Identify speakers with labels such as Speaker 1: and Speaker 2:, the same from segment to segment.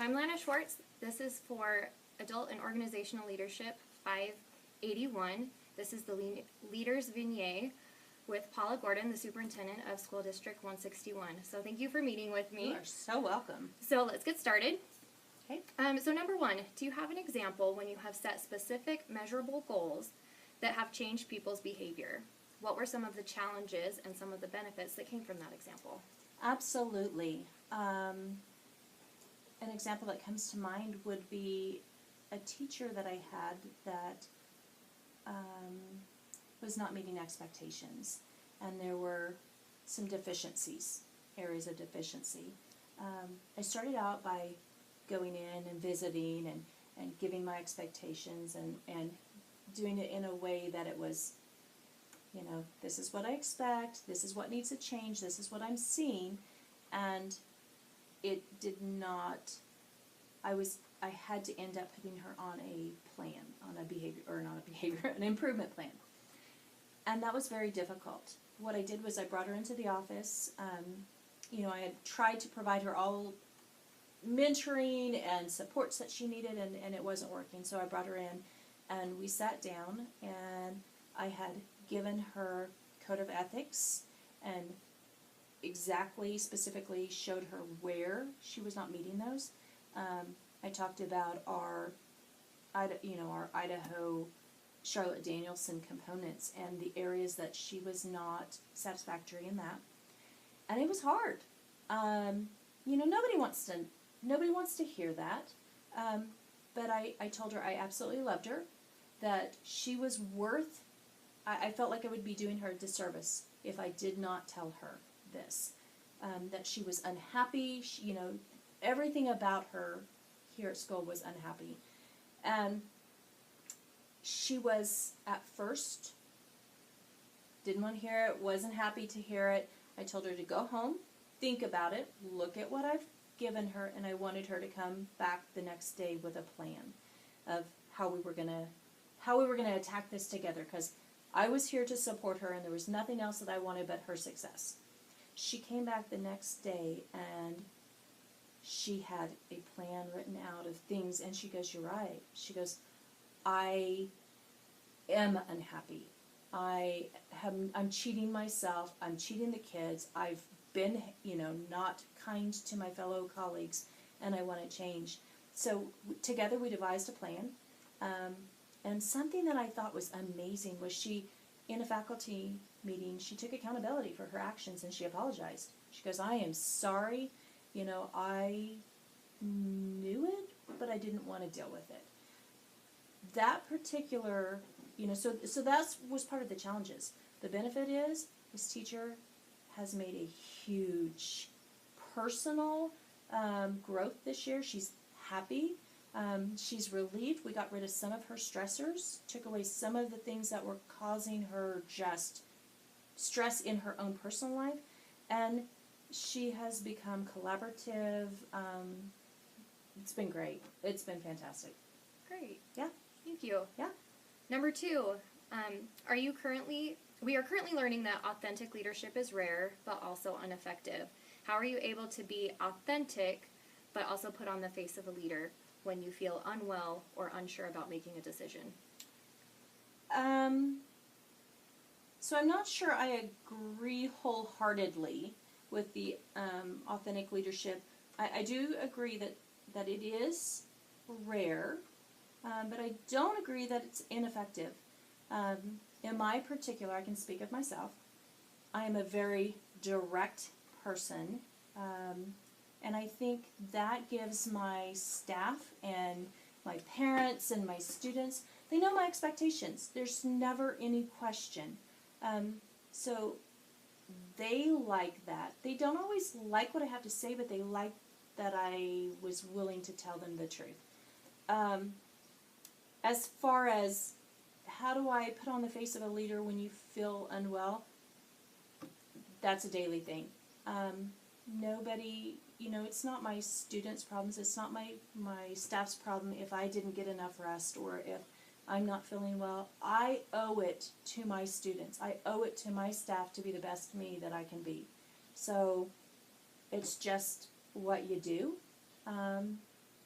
Speaker 1: I'm Lana Schwartz. This is for Adult and Organizational Leadership 581. This is the Leaders Vingette with Paula Gordon, the Superintendent of School District 161. So thank you for meeting with me.
Speaker 2: You are so welcome.
Speaker 1: So let's get started.
Speaker 2: Okay.
Speaker 1: So number one, do you have an example when you have set specific measurable goals that have changed people's behavior? What were some of the challenges and some of the benefits that came from that example?
Speaker 2: Absolutely. An example that comes to mind would be a teacher that I had that was not meeting expectations, and there were some deficiencies, areas of deficiency. I started out by going in and visiting and giving my expectations and doing it in a way that it was, you know, this is what I expect, this is what needs to change, this is what I'm seeing, and it did not, I had to end up putting her on a plan, on a behavior, or not a behavior, an improvement plan. And that was very difficult. What I did was I brought her into the office. You know, I had tried to provide her all mentoring and supports that she needed, and it wasn't working. So I brought her in, and we sat down, and I had given her code of ethics and exactly, specifically showed her where she was not meeting those. I talked about our Idaho Charlotte Danielson components and the areas that she was not satisfactory in that, and it was hard. You know, nobody wants to hear that. But I told her I absolutely loved her, that she was worth. I felt like I would be doing her a disservice if I did not tell her this, that she was unhappy. You know, everything about her here at school was unhappy. And she was, at first, didn't want to hear it, wasn't happy to hear it. I told her to go home, think about it, look at what I've given her, and I wanted her to come back the next day with a plan of how we were gonna attack this together, because I was here to support her and there was nothing else that I wanted but her success. She came back the next day and she had a plan written out of things, and she goes, "You're right." She goes, "I am unhappy. I'm cheating myself. I'm cheating the kids. I've been, you know, not kind to my fellow colleagues, and I want to change." So together we devised a plan. And something that I thought was amazing was she, in a faculty meeting, she took accountability for her actions and she apologized. She goes, "I am sorry. You know, I knew it, but I didn't want to deal with it." That particular, you know, so that was part of the challenges. The benefit is this teacher has made a huge personal growth this year. She's happy. She's relieved. We got rid of some of her stressors, took away some of the things that were causing her just stress in her own personal life, and she has become collaborative. It's been great. It's been fantastic.
Speaker 1: Great.
Speaker 2: Yeah.
Speaker 1: Thank you.
Speaker 2: Yeah.
Speaker 1: Number two, we are currently learning that authentic leadership is rare, but also ineffective. How are you able to be authentic, but also put on the face of a leader when you feel unwell or unsure about making a decision?
Speaker 2: So I'm not sure I agree wholeheartedly with the authentic leadership. I do agree that it is rare, but I don't agree that it's ineffective. In my particular, I can speak of myself. I am a very direct person, and I think that gives my staff and my parents and my students, they know my expectations. There's never any question. So they like that. They don't always like what I have to say, but they like that I was willing to tell them the truth. As far as how do I put on the face of a leader when you feel unwell, that's a daily thing. Nobody, you know, it's not my students' problems, it's not my staff's problem if I didn't get enough rest or if I'm not feeling well. I owe it to my students. I owe it to my staff to be the best me that I can be. So it's just what you do.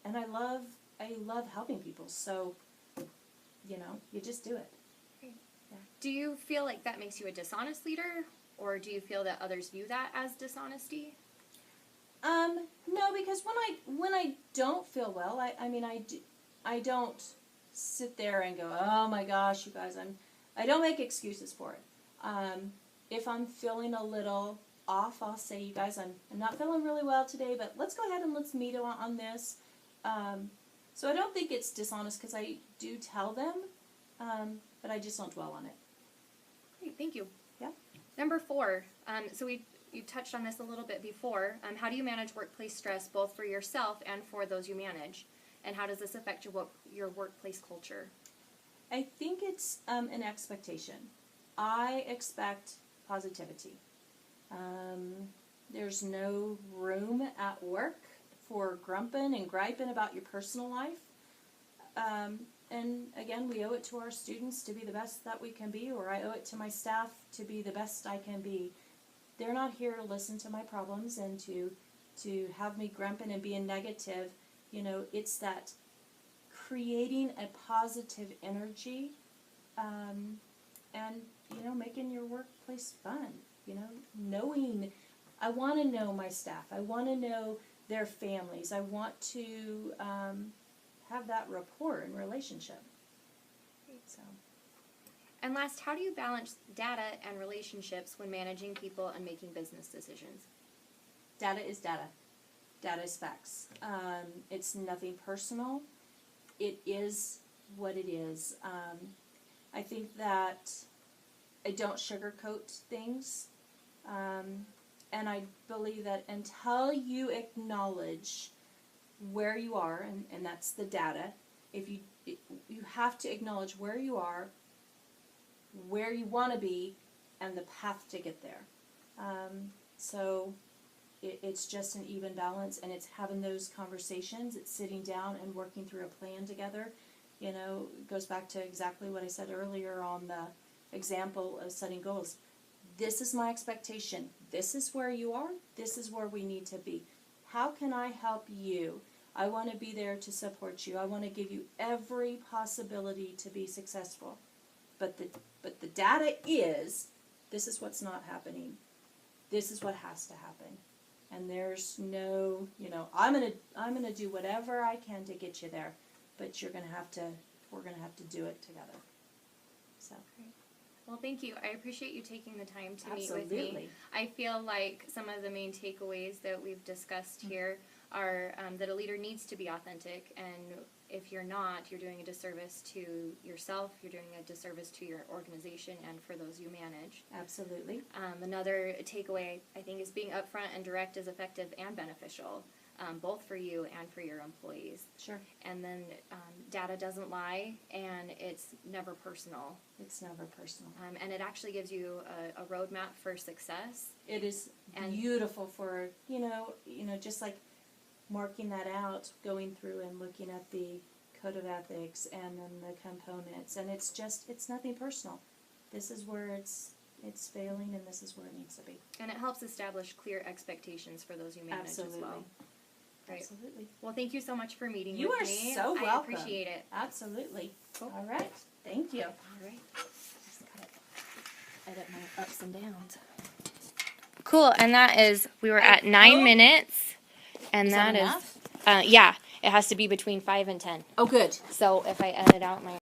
Speaker 2: and I love helping people. So, you just do it.
Speaker 1: Do you feel like that makes you a dishonest leader, or do you feel that others view that as dishonesty?
Speaker 2: No, because when I don't feel well, I don't sit there and go, oh my gosh, you guys, I don't make excuses for it. If I'm feeling a little off, I'll say, you guys, I'm not feeling really well today, but let's go ahead and let's meet on this. So I don't think it's dishonest because I do tell them, but I just don't dwell on it.
Speaker 1: Great, thank you.
Speaker 2: Yeah.
Speaker 1: Number 4, so you touched on this a little bit before. How do you manage workplace stress both for yourself and for those you manage? And how does this affect your workplace culture?
Speaker 2: I think it's an expectation. I expect positivity. There's no room at work for grumping and griping about your personal life. And again, we owe it to our students to be the best that we can be, or I owe it to my staff to be the best I can be. They're not here to listen to my problems and to have me grumping and being negative. It's that creating a positive energy, and making your workplace fun. Knowing, I want to know my staff. I want to know their families. I want to have that rapport and relationship. So.
Speaker 1: And last, how do you balance data and relationships when managing people and making business decisions?
Speaker 2: Data is data. Data is facts. It's nothing personal. It is what it is. I think that I don't sugarcoat things. And I believe that until you acknowledge where you are, and that's the data, you have to acknowledge where you are, where you want to be, and the path to get there. So it's just an even balance, and it's having those conversations. It's sitting down and working through a plan together. It goes back to exactly what I said earlier on the example of setting goals. This is my expectation. This is where you are. This is where we need to be. How can I help you? I want to be there to support you. I want to give you every possibility to be successful. But the data is, this is what's not happening. This is what has to happen. And there's no, I'm gonna do whatever I can to get you there, but we're gonna have to do it together. So.
Speaker 1: Well, thank you. I appreciate you taking the time to meet with
Speaker 2: Absolutely.
Speaker 1: me. I feel like some of the main takeaways that we've discussed here are that a leader needs to be authentic, and if you're not, you're doing a disservice to yourself, you're doing a disservice to your organization and for those you manage.
Speaker 2: Absolutely.
Speaker 1: Another takeaway, I think, is being upfront and direct is effective and beneficial, both for you and for your employees.
Speaker 2: Sure.
Speaker 1: And then data doesn't lie, and it's never personal.
Speaker 2: It's never personal.
Speaker 1: And it actually gives you a roadmap for success.
Speaker 2: It is beautiful for, just like marking that out, going through and looking at the code of ethics and then the components. And it's nothing personal. This is where it's failing, and this is where it needs to be.
Speaker 1: And it helps establish clear expectations for those you manage
Speaker 2: Absolutely.
Speaker 1: as well. Right.
Speaker 2: Absolutely.
Speaker 1: Well, thank you so much for meeting
Speaker 2: You
Speaker 1: with
Speaker 2: are
Speaker 1: me.
Speaker 2: so welcome.
Speaker 1: I appreciate it.
Speaker 2: Absolutely.
Speaker 1: Cool.
Speaker 2: All right. Thank you.
Speaker 1: All right. Just gotta edit my ups and downs. Cool, and that is, we were at 9 minutes, and
Speaker 2: Is that
Speaker 1: that
Speaker 2: enough?
Speaker 1: is, yeah, it has to be between 5 and 10.
Speaker 2: Oh, good.
Speaker 1: So if I edit out my